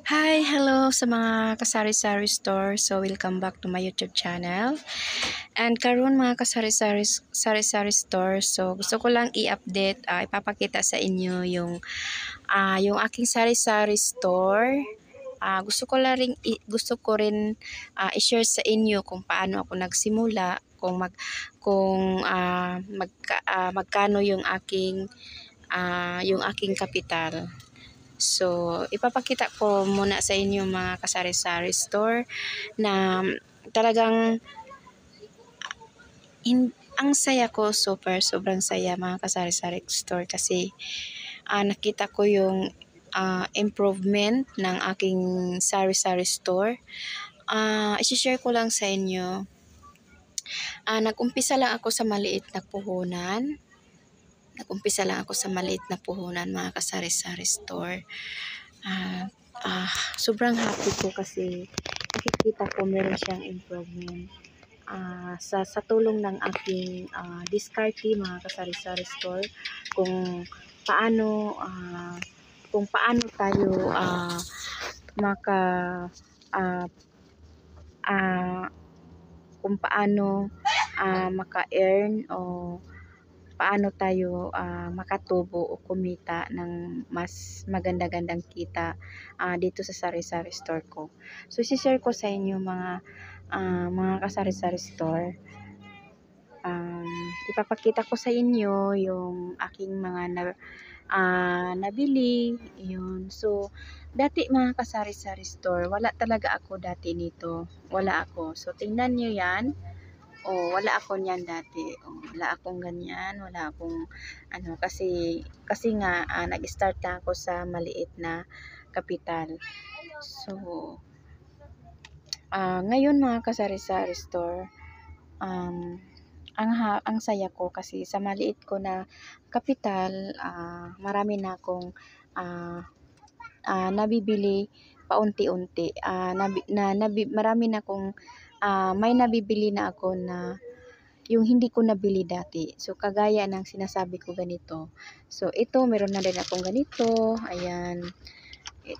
Hi, hello sa mga kasari-sari store. So, welcome back to my YouTube channel. And karon mga kasari-sari store. So, gusto ko lang i-update, ipapakita sa inyo yung aking sari-sari store. Gusto ko rin i-share sa inyo kung paano ako nagsimula, magkano yung aking kapital. So, ipapakita ko muna sa inyo mga kasari-sari store na talagang ang saya ko, sobrang saya mga kasari-sari store kasi nakita ko yung improvement ng aking sari-sari store. I-share ko lang sa inyo. Nag-umpisa lang ako sa maliit na puhunan. Mga kasari-sari store. Sobrang happy ko kasi nakikita ko meron siyang improvement. Sa tulong ng aking diskarte mga kasari-sari store kung paano tayo maka uh, uh, kung paano maka-earn o paano tayo makatubo o kumita ng mas maganda-gandang kita dito sa sari-sari store ko. So, i-share ko sa inyo mga kasari-sari store. Ipapakita ko sa inyo yung aking mga nabili. Yun. So, dati mga kasari-sari store, wala talaga ako dati nito. Wala ako. So, tingnan nyo yan. Wala ako niyan dati. Wala akong ganyan, wala akong kasi nga nag-start na ako sa maliit na kapital. So, ngayon mga kasari-sari store, ang saya ko kasi sa maliit ko na kapital, marami na akong nabibili paunti-unti. Marami na akong may nabibili na ako na yung hindi ko nabili dati. So, kagaya ng sinasabi ko ganito. So, ito, meron na din akong ganito. Ayan.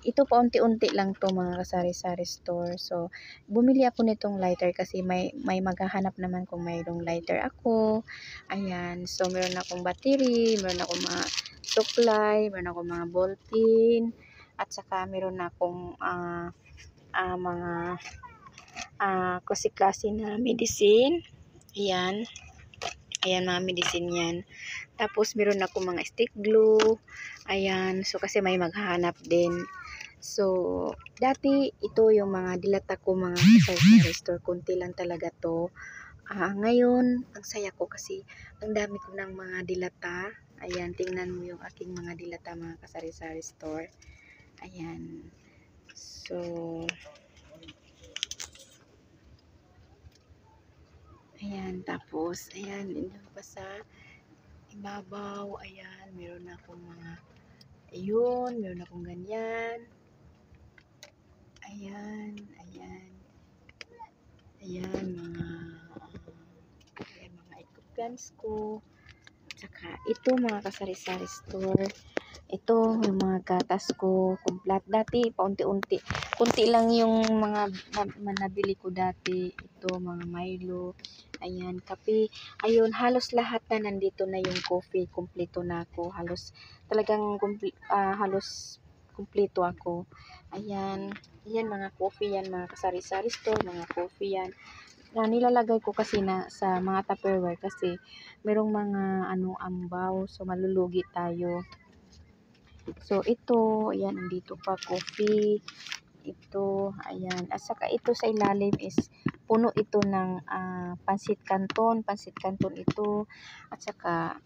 Ito, paunti-unti lang to mga kasari-sari store. So, bumili ako nitong lighter kasi may maghahanap naman kung mayroong lighter ako. Ayan. So, meron akong battery, meron akong mga suklay, meron akong mga ballpen, at saka meron akong mga klase-klase na medicine. Ayan. Ayan, mga medicine yan. Tapos, meron ako mga stick glue. Ayan. So, kasi may maghahanap din. So, dati, ito yung mga dilata ko, mga kasari-sari store. Kunti lang talaga to. Ngayon, ang saya ko kasi ang dami ko ng mga dilata. Ayan, tingnan mo yung aking mga dilata, mga kasari-sari store. Ayan. So, ayan, tapos, ayan, ito pa sa ibabaw, ayan, meron akong mga, ayun, meron akong ganyan, ayan, mga equipments ko, saka ito mga kasari-sari store, ito yung mga gatas ko, dati, paunti-unti, kunti lang yung mga nabili ko dati, ito mga Milo, ayan, kape, ayun, halos lahat na nandito na yung coffee, kumpleto na ako, halos kumpleto ako, ayan, mga coffee yan, mga kasari-sari store, mga coffee yan, nilalagay ko kasi na sa mga Tupperware kasi merong mga ambaw, so malulugi tayo. So, ito, ayan, andito pa, coffee, ito, ayan, at saka ito sa ilalim is, puno ito ng pansit canton ito, at saka,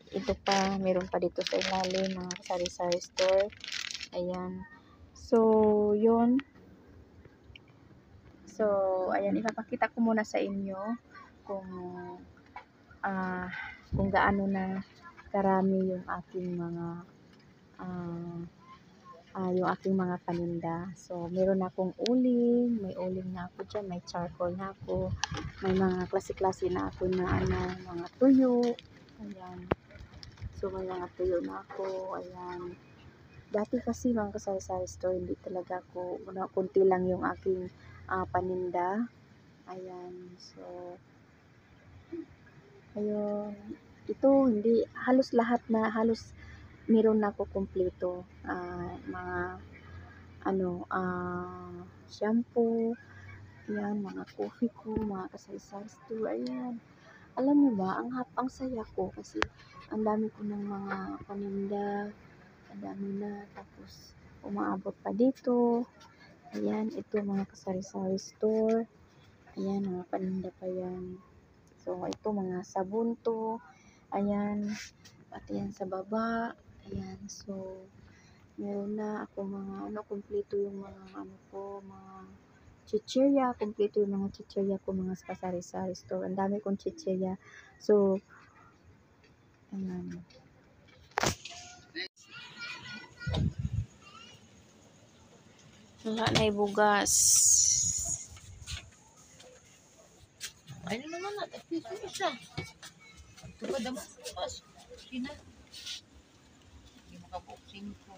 ito pa, meron pa dito sa ilalim, mga sari-sari store, ayan, so, yun, so, ayan, ipapakita ko muna sa inyo, kung gaano na karami yung aking mga yung aking mga paninda. So, meron akong uling, may uling na ako dyan, may charcoal na ako, may mga klase-klase na ako na mga tuyo, ayan. So, may mga tuyo na ako, ayan. Dati kasi mga kasari-sari store, hindi talaga ako, kunti lang yung aking paninda. Ayan, so, ayun. Ito, hindi, halos lahat na, halos meron na ako kumpleto. Mga, shampoo, ayan, mga coffee ko, mga kasari-sari store, ayan. Alam niyo ba, ang saya ko kasi ang dami ko ng mga paninda, ang dami na, tapos umaabot pa dito. Ayan, ito mga kasari-sari store. Ayan, mga paninda pa yan. So, ito mga sabon to. Ayan, pati yan sa baba. Ayan, so, meron na ako mga, kumpleto yung mga, mga chichirya. Kumpleto yung mga chichirya ko, mga kasari-sari store. Ang dami kong chichirya. So, ayan. Wala na ibugas. Ano naman na, piso isa. Ito pa damas. Sina? Hindi makaboxing ko.